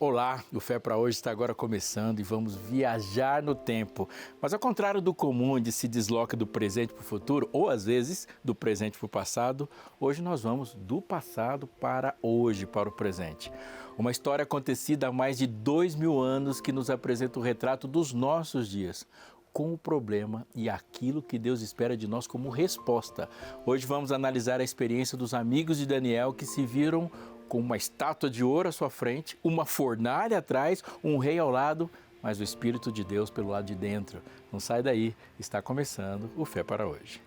Olá, o Fé para hoje está agora começando e vamos viajar no tempo. Mas ao contrário do comum, onde se desloca do presente para o futuro, ou às vezes do presente para o passado, hoje nós vamos do passado para hoje, para o presente. Uma história acontecida há mais de 2000 anos que nos apresenta o retrato dos nossos dias, com o problema e aquilo que Deus espera de nós como resposta. Hoje vamos analisar a experiência dos amigos de Daniel que se viram com uma estátua de ouro à sua frente, uma fornalha atrás, um rei ao lado, mas o Espírito de Deus pelo lado de dentro. Não sai daí, está começando o Fé para hoje.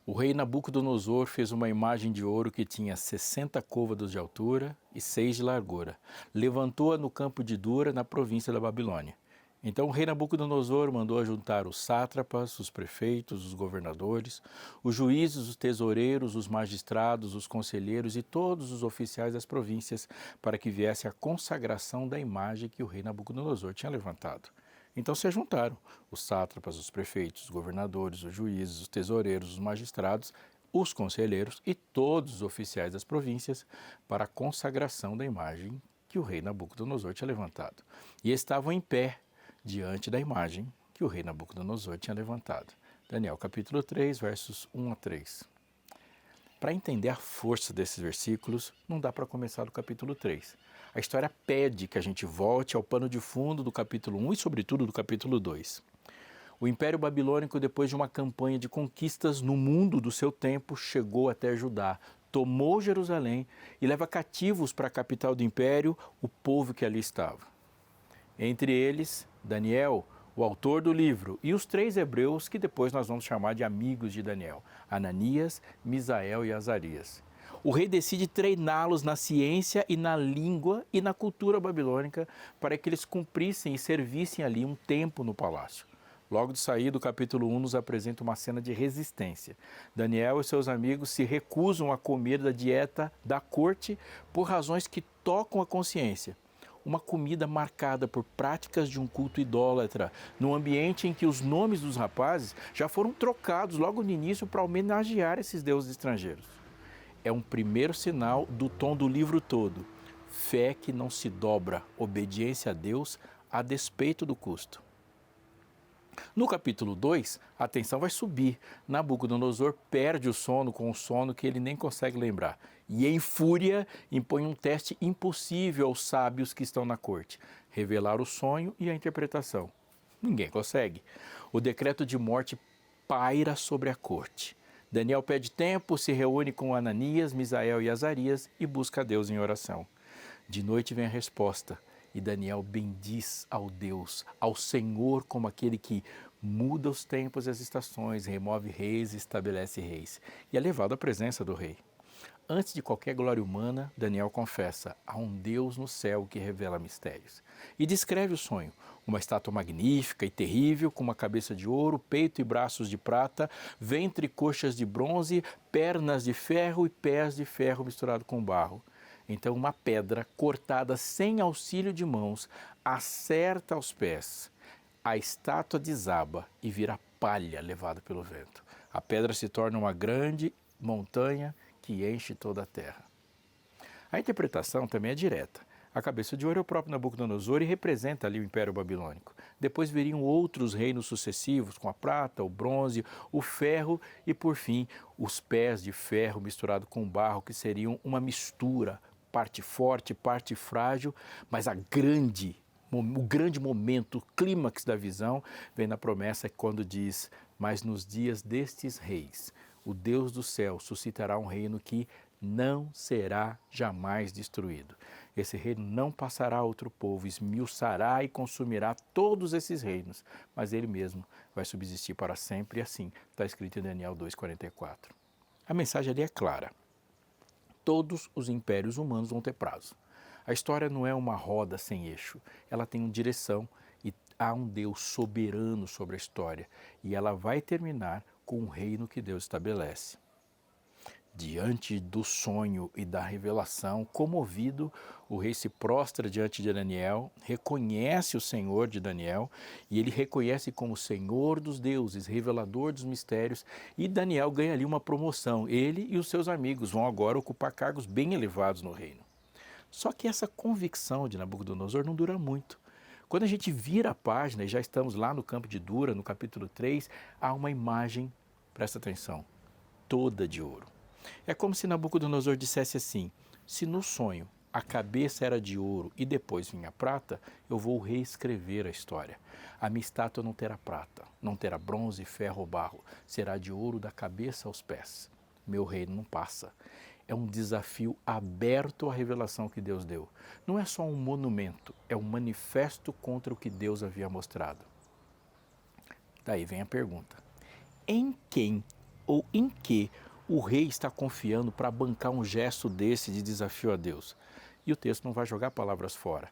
O rei Nabucodonosor fez uma imagem de ouro que tinha 60 côvados de altura e 6 de largura. Levantou-a no campo de Dura, na província da Babilônia. Então o rei Nabucodonosor mandou ajuntar os sátrapas, os prefeitos, os governadores, os juízes, os tesoureiros, os magistrados, os conselheiros e todos os oficiais das províncias para que viesse a consagração da imagem que o rei Nabucodonosor tinha levantado. Então se ajuntaram os sátrapas, os prefeitos, os governadores, os juízes, os tesoureiros, os magistrados, os conselheiros e todos os oficiais das províncias para a consagração da imagem que o rei Nabucodonosor tinha levantado. E estavam em pé diante da imagem que o rei Nabucodonosor tinha levantado. Daniel capítulo 3, versos 1 a 3. Para entender a força desses versículos, não dá para começar do capítulo 3. A história pede que a gente volte ao pano de fundo do capítulo 1 e, sobretudo, do capítulo 2. O Império Babilônico, depois de uma campanha de conquistas no mundo do seu tempo, chegou até Judá, tomou Jerusalém e leva cativos para a capital do Império o povo que ali estava. Entre eles, Daniel, o autor do livro, e os 3 hebreus que depois nós vamos chamar de amigos de Daniel, Ananias, Misael e Azarias. O rei decide treiná-los na ciência e na língua e na cultura babilônica para que eles cumprissem e servissem ali um tempo no palácio. Logo de sair do capítulo 1 nos apresenta uma cena de resistência. Daniel e seus amigos se recusam a comer da dieta da corte por razões que tocam a consciência. Uma comida marcada por práticas de um culto idólatra, num ambiente em que os nomes dos rapazes já foram trocados logo no início para homenagear esses deuses estrangeiros. É um primeiro sinal do tom do livro todo. Fé que não se dobra, obediência a Deus a despeito do custo. No capítulo 2, a tensão vai subir. Nabucodonosor perde o sono com um sono que ele nem consegue lembrar. E em fúria impõe um teste impossível aos sábios que estão na corte. Revelar o sonho e a interpretação. Ninguém consegue. O decreto de morte paira sobre a corte. Daniel pede tempo, se reúne com Ananias, Misael e Azarias e busca a Deus em oração. De noite vem a resposta. E Daniel bendiz ao Deus, ao Senhor como aquele que muda os tempos e as estações, remove reis e estabelece reis. E é levado à presença do rei. Antes de qualquer glória humana, Daniel confessa, há um Deus no céu que revela mistérios. E descreve o sonho, uma estátua magnífica e terrível, com uma cabeça de ouro, peito e braços de prata, ventre e coxas de bronze, pernas de ferro e pés de ferro misturado com barro. Então uma pedra cortada sem auxílio de mãos acerta aos pés. A estátua desaba e vira palha levada pelo vento. A pedra se torna uma grande montanha que enche toda a terra. A interpretação também é direta. A cabeça de ouro é o próprio Nabucodonosor e representa ali o Império Babilônico. Depois viriam outros reinos sucessivos, com a prata, o bronze, o ferro e, por fim, os pés de ferro misturado com barro, que seriam uma mistura, parte forte, parte frágil, mas o grande momento, o clímax da visão, vem na promessa quando diz, mas nos dias destes reis, o Deus do céu suscitará um reino que não será jamais destruído. Esse reino não passará a outro povo, esmiuçará e consumirá todos esses reinos, mas ele mesmo vai subsistir para sempre, e assim está escrito em Daniel 2,44. A mensagem ali é clara. Todos os impérios humanos vão ter prazo. A história não é uma roda sem eixo, ela tem uma direção e há um Deus soberano sobre a história e ela vai terminar com o reino que Deus estabelece. Diante do sonho e da revelação, comovido, o rei se prostra diante de Daniel, reconhece o Senhor de Daniel e ele reconhece como Senhor dos deuses, revelador dos mistérios, e Daniel ganha ali uma promoção. Ele e os seus amigos vão agora ocupar cargos bem elevados no reino. Só que essa convicção de Nabucodonosor não dura muito. Quando a gente vira a página, e já estamos lá no campo de Dura, no capítulo 3, há uma imagem, presta atenção, toda de ouro. É como se Nabucodonosor dissesse assim: se no sonho a cabeça era de ouro e depois vinha prata, eu vou reescrever a história. A minha estátua não terá prata, não terá bronze, ferro ou barro, será de ouro da cabeça aos pés. Meu reino não passa. É um desafio aberto à revelação que Deus deu. Não é só um monumento, é um manifesto contra o que Deus havia mostrado. Daí vem a pergunta: em quem ou em que o rei está confiando para bancar um gesto desse de desafio a Deus? E o texto não vai jogar palavras fora.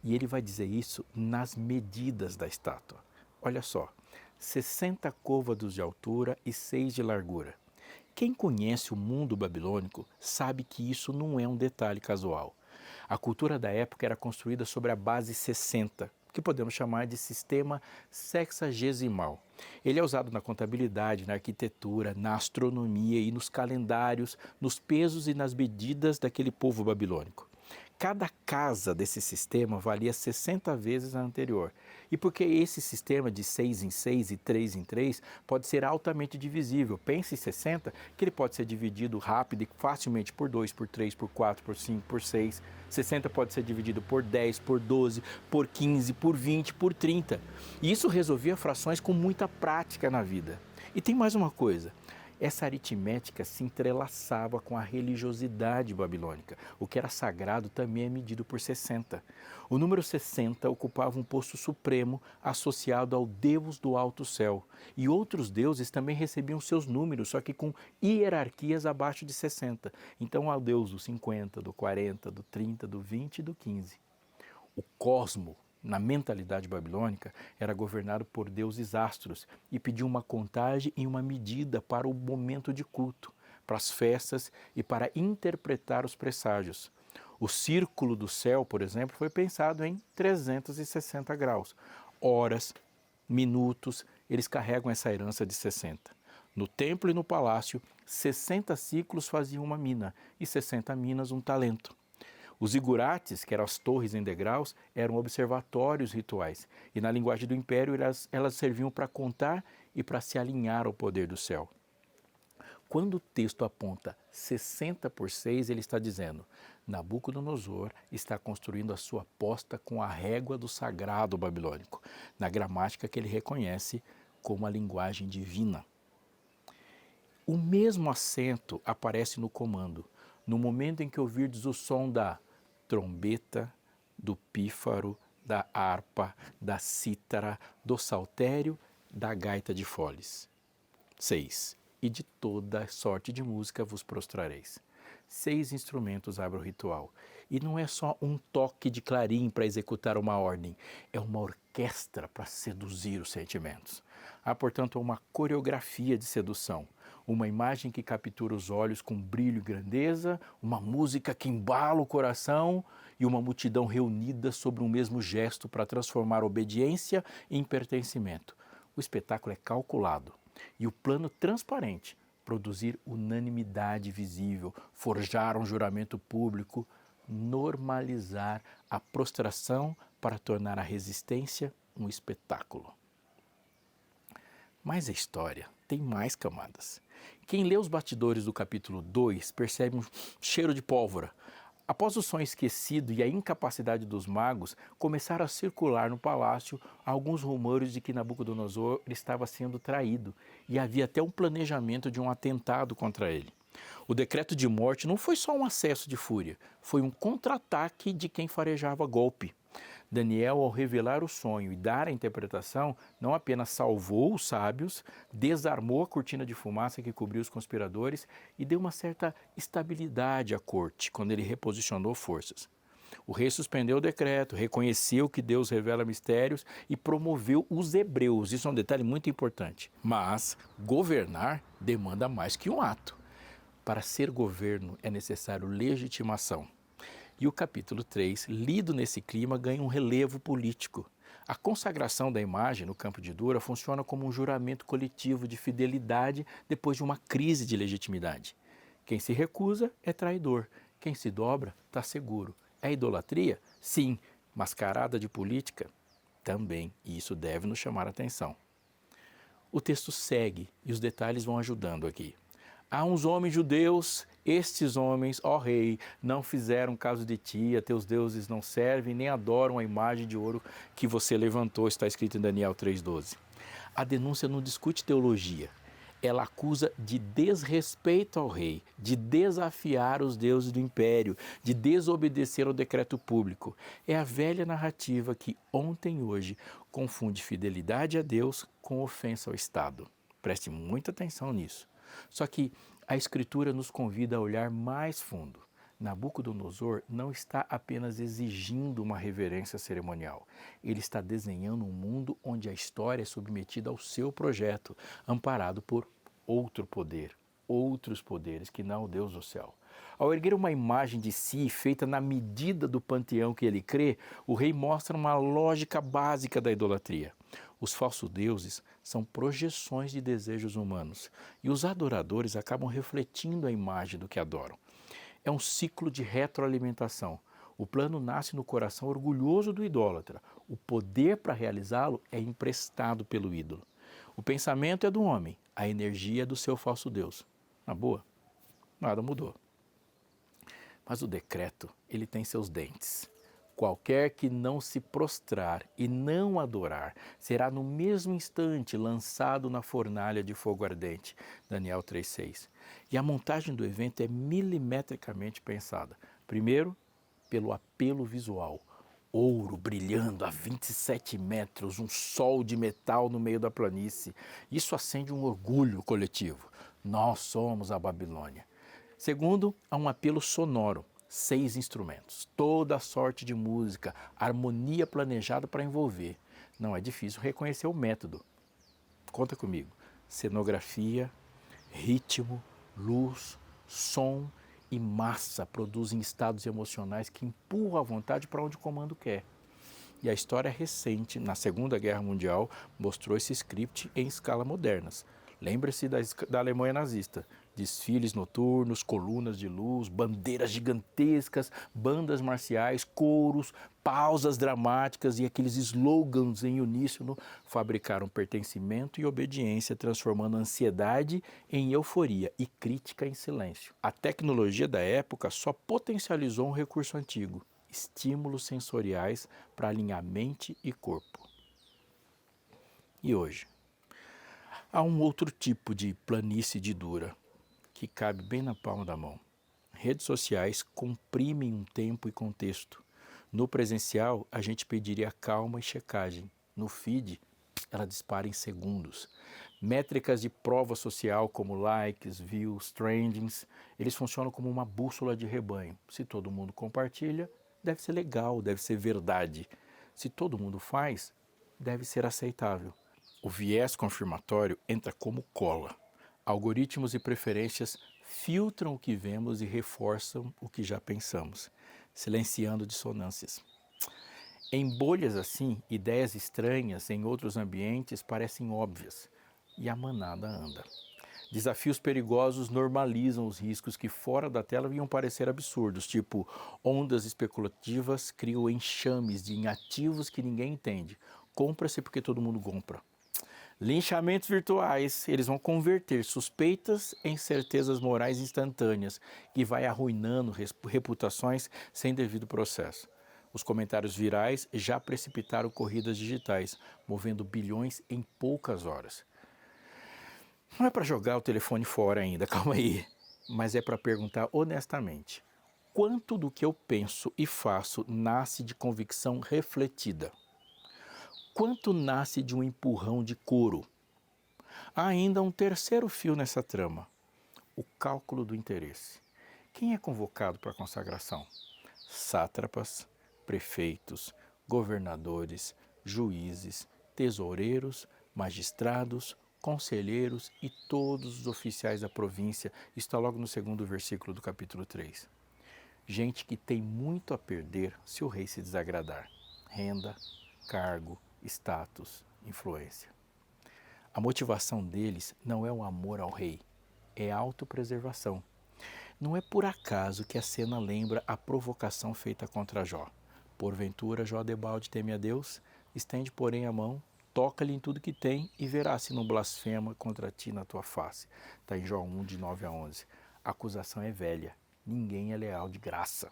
E ele vai dizer isso nas medidas da estátua. Olha só, 60 côvados de altura e 6 de largura. Quem conhece o mundo babilônico sabe que isso não é um detalhe casual. A cultura da época era construída sobre a base 60, que podemos chamar de sistema sexagesimal. Ele é usado na contabilidade, na arquitetura, na astronomia e nos calendários, nos pesos e nas medidas daquele povo babilônico. Cada casa desse sistema valia 60 vezes a anterior. E porque esse sistema de 6 em 6 e 3 em 3 pode ser altamente divisível. Pense em 60, que ele pode ser dividido rápido e facilmente por 2, por 3, por 4, por 5, por 6. 60 pode ser dividido por 10, por 12, por 15, por 20, por 30. E isso resolvia frações com muita prática na vida. E tem mais uma coisa. Essa aritmética se entrelaçava com a religiosidade babilônica. O que era sagrado também é medido por 60. O número 60 ocupava um posto supremo associado ao Deus do alto céu. E outros deuses também recebiam seus números, só que com hierarquias abaixo de 60. Então há o Deus do 50, do 40, do 30, do 20 e do 15. O cosmo, na mentalidade babilônica, era governado por deuses astros e pediu uma contagem e uma medida para o momento de culto, para as festas e para interpretar os presságios. O círculo do céu, por exemplo, foi pensado em 360 graus. Horas, minutos, eles carregam essa herança de 60. No templo e no palácio, 60 ciclos faziam uma mina e 60 minas um talento. Os zigurates, que eram as torres em degraus, eram observatórios rituais. E na linguagem do império, elas serviam para contar e para se alinhar ao poder do céu. Quando o texto aponta 60 por 6, ele está dizendo: Nabucodonosor está construindo a sua posta com a régua do sagrado babilônico, na gramática que ele reconhece como a linguagem divina. O mesmo acento aparece no comando, no momento em que ouvirdes o som da trombeta, do pífaro, da harpa, da cítara, do saltério, da gaita de foles. 6. E de toda sorte de música vos prostrareis. 6 instrumentos abrem o ritual. E não é só um toque de clarim para executar uma ordem, é uma orquestra para seduzir os sentimentos. Há, portanto, uma coreografia de sedução, uma imagem que captura os olhos com brilho e grandeza, uma música que embala o coração e uma multidão reunida sobre um mesmo gesto para transformar obediência em pertencimento. O espetáculo é calculado e o plano transparente, produzir unanimidade visível, forjar um juramento público, normalizar a prostração para tornar a resistência um espetáculo. Mas a história tem mais camadas. Quem lê os bastidores do capítulo 2 percebe um cheiro de pólvora. Após o sonho esquecido e a incapacidade dos magos, começaram a circular no palácio alguns rumores de que Nabucodonosor estava sendo traído e havia até um planejamento de um atentado contra ele. O decreto de morte não foi só um acesso de fúria, foi um contra-ataque de quem farejava golpe. Daniel, ao revelar o sonho e dar a interpretação, não apenas salvou os sábios, desarmou a cortina de fumaça que cobriu os conspiradores e deu uma certa estabilidade à corte quando ele reposicionou forças. O rei suspendeu o decreto, reconheceu que Deus revela mistérios e promoveu os hebreus. Isso é um detalhe muito importante. Mas governar demanda mais que um ato. Para ser governo é necessário legitimação. E o capítulo 3, lido nesse clima, ganha um relevo político. A consagração da imagem no campo de Dura funciona como um juramento coletivo de fidelidade depois de uma crise de legitimidade. Quem se recusa é traidor, quem se dobra está seguro. É idolatria? Sim. Mascarada de política? Também, e isso deve nos chamar a atenção. O texto segue e os detalhes vão ajudando aqui. Há uns homens judeus, estes homens, ó rei, não fizeram caso de ti, a teus deuses não servem, nem adoram a imagem de ouro que você levantou, está escrito em Daniel 3,12. A denúncia não discute teologia, ela acusa de desrespeito ao rei, de desafiar os deuses do império, de desobedecer ao decreto público. É a velha narrativa que ontem e hoje confunde fidelidade a Deus com ofensa ao Estado. Preste muita atenção nisso. Só que a Escritura nos convida a olhar mais fundo. Nabucodonosor não está apenas exigindo uma reverência cerimonial. Ele está desenhando um mundo onde a história é submetida ao seu projeto, amparado por outro poder, outros poderes que não o Deus do céu. Ao erguer uma imagem de si feita na medida do panteão que ele crê, o rei mostra uma lógica básica da idolatria. Os falsos deuses são projeções de desejos humanos e os adoradores acabam refletindo a imagem do que adoram. É um ciclo de retroalimentação. O plano nasce no coração orgulhoso do idólatra. O poder para realizá-lo é emprestado pelo ídolo. O pensamento é do homem, a energia é do seu falso Deus. Na boa, nada mudou. Mas o decreto, ele tem seus dentes. Qualquer que não se prostrar e não adorar será no mesmo instante lançado na fornalha de fogo ardente. Daniel 3,6. E a montagem do evento é milimetricamente pensada. Primeiro, pelo apelo visual. Ouro brilhando a 27 metros, um sol de metal no meio da planície. Isso acende um orgulho coletivo. Nós somos a Babilônia. Segundo, há um apelo sonoro. 6 instrumentos, toda sorte de música, harmonia planejada para envolver. Não é difícil reconhecer o método. Conta comigo. Cenografia, ritmo, luz, som e massa produzem estados emocionais que empurram a vontade para onde o comando quer. E a história recente, na Segunda Guerra Mundial, mostrou esse script em escala modernas. Lembre-se da Alemanha nazista. Desfiles noturnos, colunas de luz, bandeiras gigantescas, bandas marciais, coros, pausas dramáticas e aqueles slogans em uníssono fabricaram pertencimento e obediência, transformando ansiedade em euforia e crítica em silêncio. A tecnologia da época só potencializou um recurso antigo: estímulos sensoriais para alinhar mente e corpo. E hoje? Há um outro tipo de planície de Dura, que cabe bem na palma da mão. Redes sociais comprimem um tempo e contexto. No presencial, a gente pediria calma e checagem. No feed, ela dispara em segundos. Métricas de prova social como likes, views, trendings, eles funcionam como uma bússola de rebanho. Se todo mundo compartilha, deve ser legal, deve ser verdade. Se todo mundo faz, deve ser aceitável. O viés confirmatório entra como cola. Algoritmos e preferências filtram o que vemos e reforçam o que já pensamos, silenciando dissonâncias. Em bolhas assim, ideias estranhas em outros ambientes parecem óbvias e a manada anda. Desafios perigosos normalizam os riscos que fora da tela iam parecer absurdos, tipo ondas especulativas criam enxames de inativos que ninguém entende. Compra-se porque todo mundo compra. Linchamentos virtuais, eles vão converter suspeitas em certezas morais instantâneas, que vai arruinando reputações sem devido processo. Os comentários virais já precipitaram corridas digitais, movendo bilhões em poucas horas. Não é para jogar o telefone fora ainda, calma aí, mas é para perguntar honestamente: quanto do que eu penso e faço nasce de convicção refletida? Quanto nasce de um empurrão de couro? Há ainda um terceiro fio nessa trama: o cálculo do interesse. Quem é convocado para a consagração? Sátrapas, prefeitos, governadores, juízes, tesoureiros, magistrados, conselheiros e todos os oficiais da província. Está logo no segundo versículo do capítulo 3. Gente que tem muito a perder se o rei se desagradar. Renda, cargo, status, influência. A motivação deles não é o amor ao rei, é a autopreservação. Não é por acaso que a cena lembra a provocação feita contra Jó. Porventura Jó debalde teme a Deus, estende porém a mão, toca-lhe em tudo que tem e verás se não blasfema contra ti na tua face. Está em Jó 1, de 9 a 11. A acusação é velha, ninguém é leal de graça.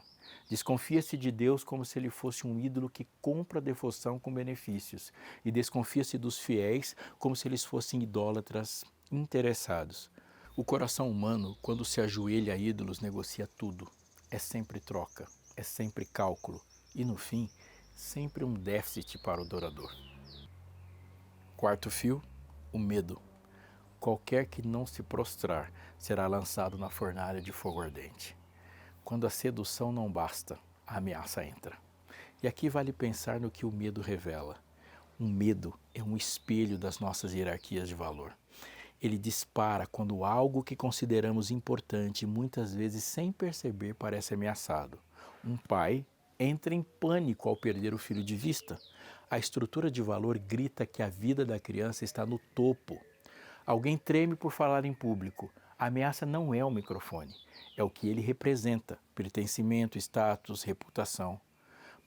Desconfia-se de Deus como se ele fosse um ídolo que compra devoção com benefícios, e desconfia-se dos fiéis como se eles fossem idólatras interessados. O coração humano, quando se ajoelha a ídolos, negocia tudo. É sempre troca, é sempre cálculo e, no fim, sempre um déficit para o adorador. Quarto fio, o medo. Qualquer que não se prostrar será lançado na fornalha de fogo ardente. Quando a sedução não basta, a ameaça entra. E aqui vale pensar no que o medo revela. Um medo é um espelho das nossas hierarquias de valor. Ele dispara quando algo que consideramos importante, muitas vezes sem perceber, parece ameaçado. Um pai entra em pânico ao perder o filho de vista. A estrutura de valor grita que a vida da criança está no topo. Alguém treme por falar em público. A ameaça não é o microfone, é o que ele representa: pertencimento, status, reputação.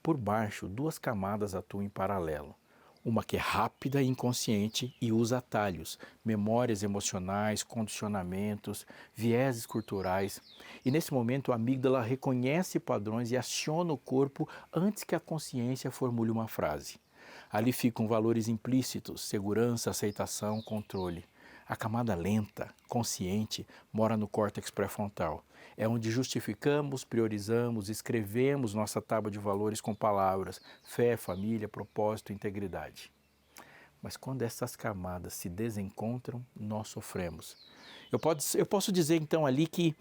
Por baixo, duas camadas atuam em paralelo. Uma que é rápida e inconsciente e usa atalhos, memórias emocionais, condicionamentos, vieses culturais. E nesse momento a amígdala reconhece padrões e aciona o corpo antes que a consciência formule uma frase. Ali ficam valores implícitos: segurança, aceitação, controle. A camada lenta, consciente, mora no córtex pré-frontal. É onde justificamos, priorizamos, escrevemos nossa tábua de valores com palavras: fé, família, propósito, integridade. Mas quando essas camadas se desencontram, nós sofremos. Eu posso dizer então ali que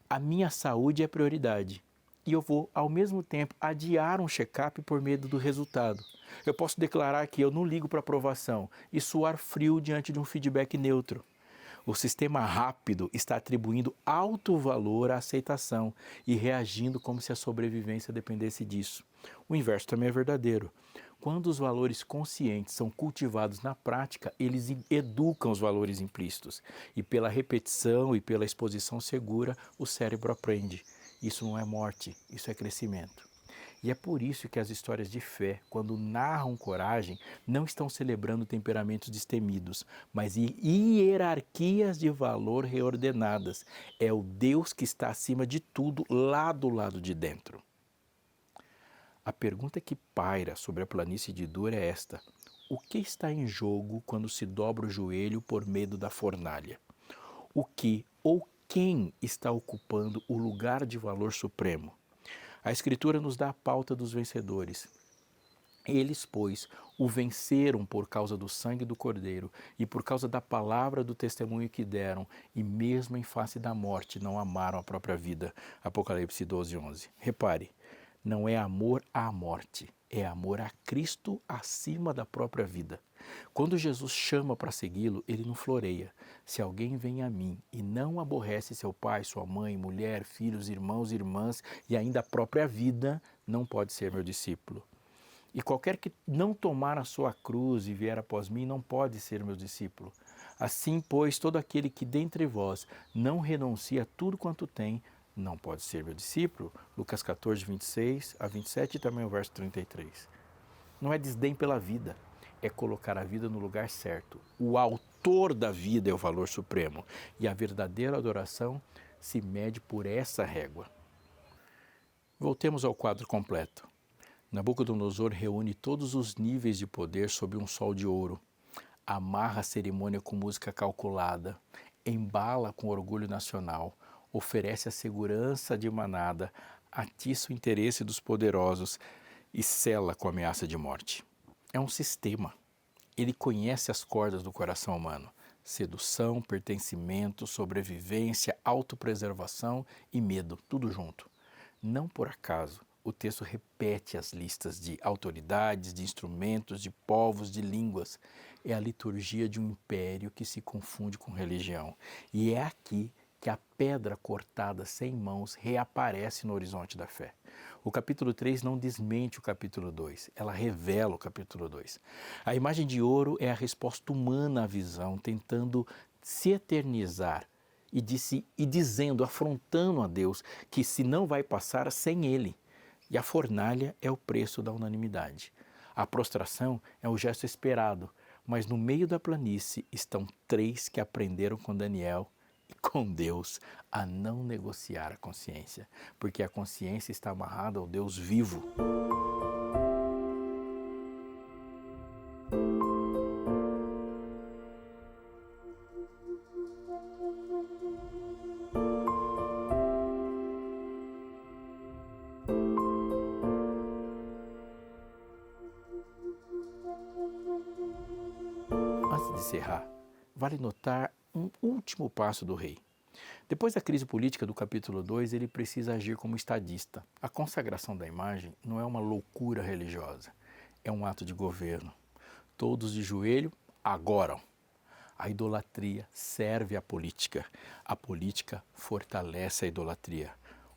a minha saúde é prioridade. E eu vou, ao mesmo tempo, adiar um check-up por medo do resultado. Eu posso declarar que eu não ligo para aprovação e suar frio diante de um feedback neutro. O sistema rápido está atribuindo alto valor à aceitação e reagindo como se a sobrevivência dependesse disso. O inverso também é verdadeiro. Quando os valores conscientes são cultivados na prática, eles educam os valores implícitos. E pela repetição e pela exposição segura, o cérebro aprende. Isso não é morte, isso é crescimento. E é por isso que as histórias de fé, quando narram coragem, não estão celebrando temperamentos destemidos, mas hierarquias de valor reordenadas. É o Deus que está acima de tudo, lá do lado de dentro. A pergunta que paira sobre a planície de Dura é esta: o que está em jogo quando se dobra o joelho por medo da fornalha? O que ou quem está ocupando o lugar de valor supremo? A Escritura nos dá a pauta dos vencedores. Eles, pois, o venceram por causa do sangue do Cordeiro e por causa da palavra do testemunho que deram, e mesmo em face da morte não amaram a própria vida. Apocalipse 12, 11. Repare, não é amor à morte, é amor a Cristo acima da própria vida. Quando Jesus chama para segui-lo, ele não floreia. Se alguém vem a mim e não aborrece seu pai, sua mãe, mulher, filhos, irmãos, irmãs e ainda a própria vida, não pode ser meu discípulo. E qualquer que não tomar a sua cruz e vier após mim, não pode ser meu discípulo. Assim, pois, todo aquele que dentre vós não renuncia a tudo quanto tem, não pode ser meu discípulo. Lucas 14, 26 a 27 e também o verso 33. Não é desdém pela vida, é colocar a vida no lugar certo. O autor da vida é o valor supremo e a verdadeira adoração se mede por essa régua. Voltemos ao quadro completo. Nabucodonosor reúne todos os níveis de poder sob um sol de ouro, amarra a cerimônia com música calculada, embala com orgulho nacional, oferece a segurança de manada, atiça o interesse dos poderosos e sela com ameaça de morte. É um sistema. Ele conhece as cordas do coração humano: sedução, pertencimento, sobrevivência, autopreservação e medo, tudo junto. Não por acaso, o texto repete as listas de autoridades, de instrumentos, de povos, de línguas. É a liturgia de um império que se confunde com religião. E é aqui que a pedra cortada sem mãos reaparece no horizonte da fé. O capítulo 3 não desmente o capítulo 2, ela revela o capítulo 2. A imagem de ouro é a resposta humana à visão, tentando se eternizar e dizendo, afrontando a Deus, que se não vai passar sem Ele. E a fornalha é o preço da unanimidade. A prostração é o gesto esperado, mas no meio da planície estão 3 que aprenderam com Daniel e com Deus a não negociar a consciência, porque a consciência está amarrada ao Deus vivo. Antes de encerrar, vale notar um último passo do rei. Depois da crise política do capítulo 2, ele precisa agir como estadista. A consagração da imagem não é uma loucura religiosa, é um ato de governo. Todos de joelho, agora. A idolatria serve à política. A política fortalece a idolatria.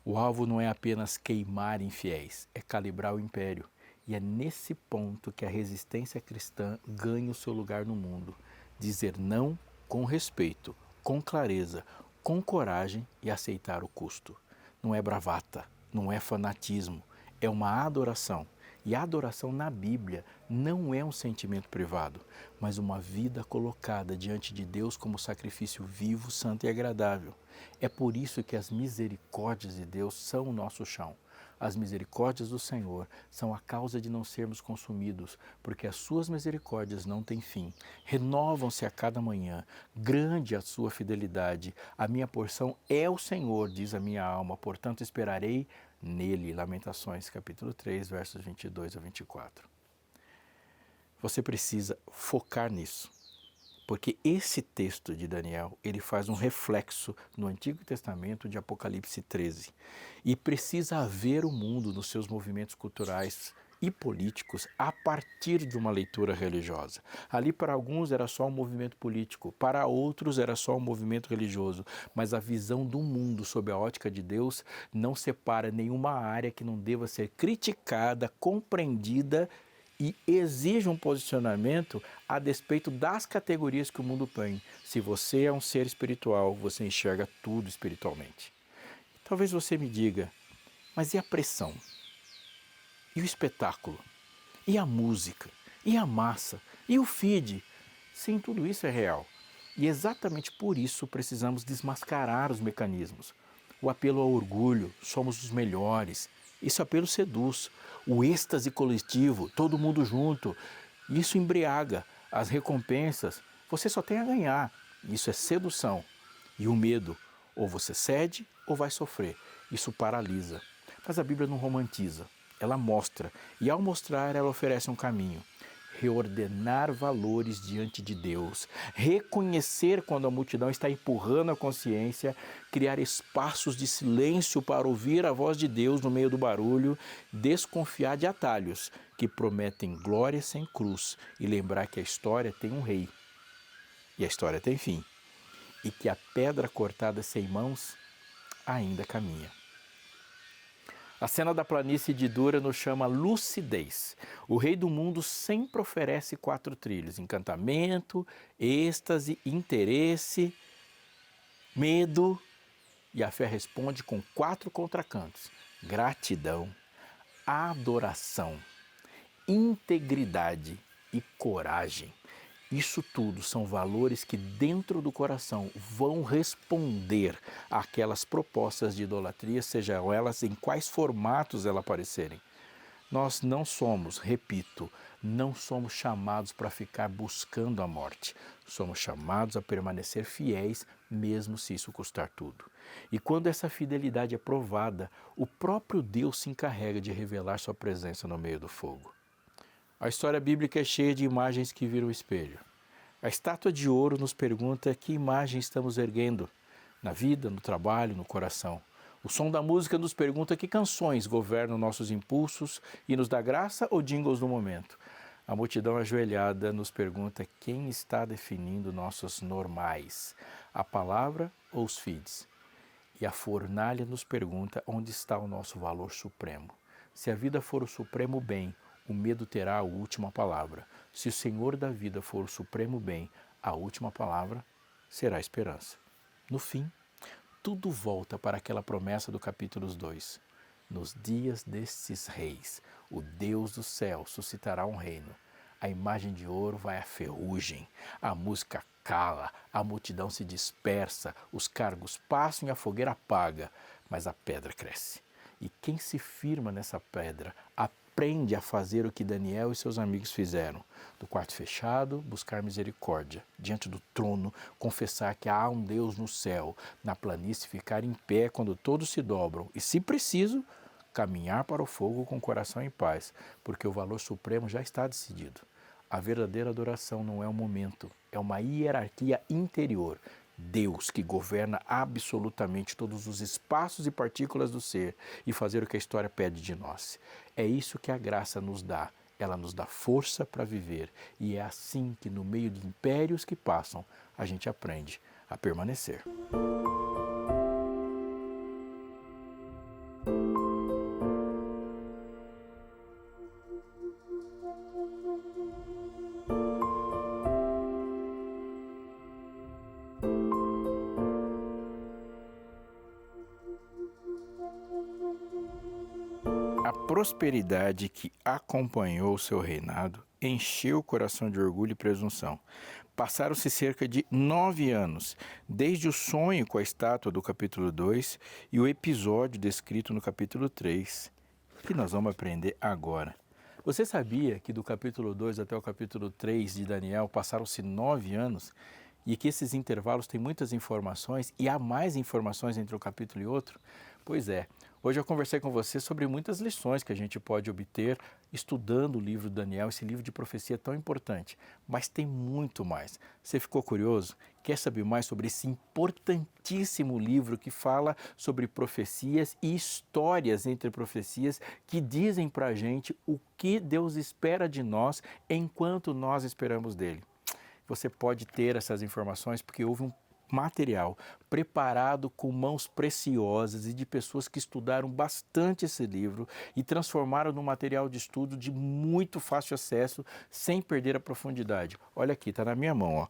O alvo não é apenas queimar infiéis, é calibrar o império. E é nesse ponto que a resistência cristã ganha o seu lugar no mundo. Dizer não com respeito, com clareza, com coragem e aceitar o custo. Não é bravata, não é fanatismo, é uma adoração. E a adoração na Bíblia não é um sentimento privado, mas uma vida colocada diante de Deus como sacrifício vivo, santo e agradável. É por isso que as misericórdias de Deus são o nosso chão. As misericórdias do Senhor são a causa de não sermos consumidos, porque as suas misericórdias não têm fim. Renovam-se a cada manhã. Grande a sua fidelidade. A minha porção é o Senhor, diz a minha alma, portanto esperarei nele. Lamentações, capítulo 3, versos 22 a 24. Você precisa focar nisso, porque esse texto de Daniel, ele faz um reflexo no Antigo Testamento de Apocalipse 13. E precisa haver o mundo nos seus movimentos culturais e políticos a partir de uma leitura religiosa. Ali para alguns era só um movimento político, para outros era só um movimento religioso, mas a visão do mundo sob a ótica de Deus não separa nenhuma área que não deva ser criticada, compreendida e exige um posicionamento a despeito das categorias que o mundo põe. Se você é um ser espiritual, você enxerga tudo espiritualmente. Talvez você me diga, mas e a pressão? E o espetáculo? E a música? E a massa? E o feed? Sim, tudo isso é real. E exatamente por isso precisamos desmascarar os mecanismos. O apelo ao orgulho, somos os melhores. Esse apelo seduz. O êxtase coletivo, todo mundo junto. Isso embriaga. As recompensas, você só tem a ganhar. Isso é sedução. E o medo, ou você cede ou vai sofrer. Isso paralisa. Mas a Bíblia não romantiza. Ela mostra. E ao mostrar, ela oferece um caminho. Reordenar valores diante de Deus, reconhecer quando a multidão está empurrando a consciência, criar espaços de silêncio para ouvir a voz de Deus no meio do barulho, desconfiar de atalhos que prometem glória sem cruz e lembrar que a história tem um rei e a história tem fim e que a pedra cortada sem mãos ainda caminha. A cena da planície de Dura nos chama lucidez. O rei do mundo sempre oferece 4 trilhos: encantamento, êxtase, interesse, medo. E a fé responde com 4 contracantos: gratidão, adoração, integridade e coragem. Isso tudo são valores que dentro do coração vão responder àquelas propostas de idolatria, sejam elas em quais formatos elas aparecerem. Nós não somos, repito, não somos chamados para ficar buscando a morte. Somos chamados a permanecer fiéis, mesmo se isso custar tudo. E quando essa fidelidade é provada, o próprio Deus se encarrega de revelar sua presença no meio do fogo. A história bíblica é cheia de imagens que viram o espelho. A estátua de ouro nos pergunta que imagem estamos erguendo na vida, no trabalho, no coração. O som da música nos pergunta que canções governam nossos impulsos e nos dá graça ou jingles do momento. A multidão ajoelhada nos pergunta quem está definindo nossos normais, a palavra ou os feeds. E a fornalha nos pergunta onde está o nosso valor supremo. Se a vida for o supremo bem, o medo terá a última palavra. Se o Senhor da vida for o supremo bem, a última palavra será a esperança. No fim, tudo volta para aquela promessa do capítulo 2. Nos dias destes reis, o Deus do céu suscitará um reino. A imagem de ouro vai à ferrugem, a música cala, a multidão se dispersa, os cargos passam e a fogueira apaga, mas a pedra cresce. E quem se firma nessa pedra aprende a fazer o que Daniel e seus amigos fizeram. Do quarto fechado, buscar misericórdia. Diante do trono, confessar que há um Deus no céu. Na planície, ficar em pé quando todos se dobram. E, se preciso, caminhar para o fogo com o coração em paz, porque o valor supremo já está decidido. A verdadeira adoração não é um momento, é uma hierarquia interior. Deus que governa absolutamente todos os espaços e partículas do ser e fazer o que a história pede de nós. É isso que a graça nos dá. Ela nos dá força para viver e é assim que no meio de impérios que passam, a gente aprende a permanecer. A prosperidade que acompanhou o seu reinado encheu o coração de orgulho e presunção. Passaram-se cerca de 9 anos, desde o sonho com a estátua do capítulo 2 e o episódio descrito no capítulo 3, que nós vamos aprender agora. Você sabia que do capítulo 2 até o capítulo 3 de Daniel passaram-se 9 anos e que esses intervalos têm muitas informações e há mais informações entre um capítulo e outro? Pois é, hoje eu conversei com você sobre muitas lições que a gente pode obter estudando o livro de Daniel, esse livro de profecia tão importante. Mas tem muito mais. Você ficou curioso? Quer saber mais sobre esse importantíssimo livro que fala sobre profecias e histórias entre profecias que dizem pra gente o que Deus espera de nós enquanto nós esperamos dele? Você pode ter essas informações porque houve um material preparado com mãos preciosas e de pessoas que estudaram bastante esse livro e transformaram num material de estudo de muito fácil acesso, sem perder a profundidade. Olha aqui, está na minha mão, ó.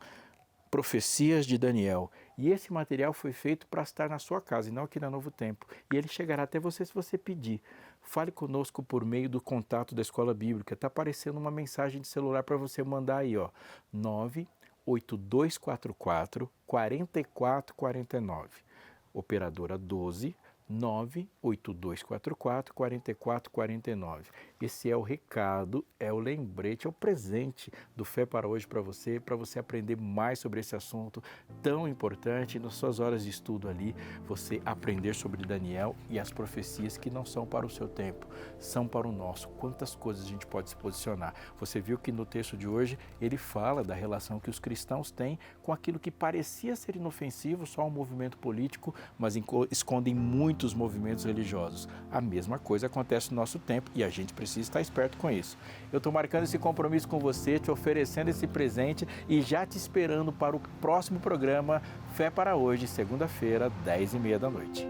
Profecias de Daniel. E esse material foi feito para estar na sua casa e não aqui na Novo Tempo. E ele chegará até você se você pedir. Fale conosco por meio do contato da Escola Bíblica. Está aparecendo uma mensagem de celular para você mandar aí, ó. 98244 4449. Operadora 12 98244 4449. Esse é o recado, é o lembrete, é o presente do Fé para Hoje para você aprender mais sobre esse assunto tão importante. Nas suas horas de estudo ali, você aprender sobre Daniel e as profecias que não são para o seu tempo, são para o nosso. Quantas coisas a gente pode se posicionar. Você viu que no texto de hoje ele fala da relação que os cristãos têm com aquilo que parecia ser inofensivo, só um movimento político, mas escondem muitos movimentos religiosos. A mesma coisa acontece no nosso tempo e a gente precisa estar esperto com isso. Eu estou marcando esse compromisso com você, te oferecendo esse presente e já te esperando para o próximo programa Fé para Hoje, segunda-feira, 10h30 da noite.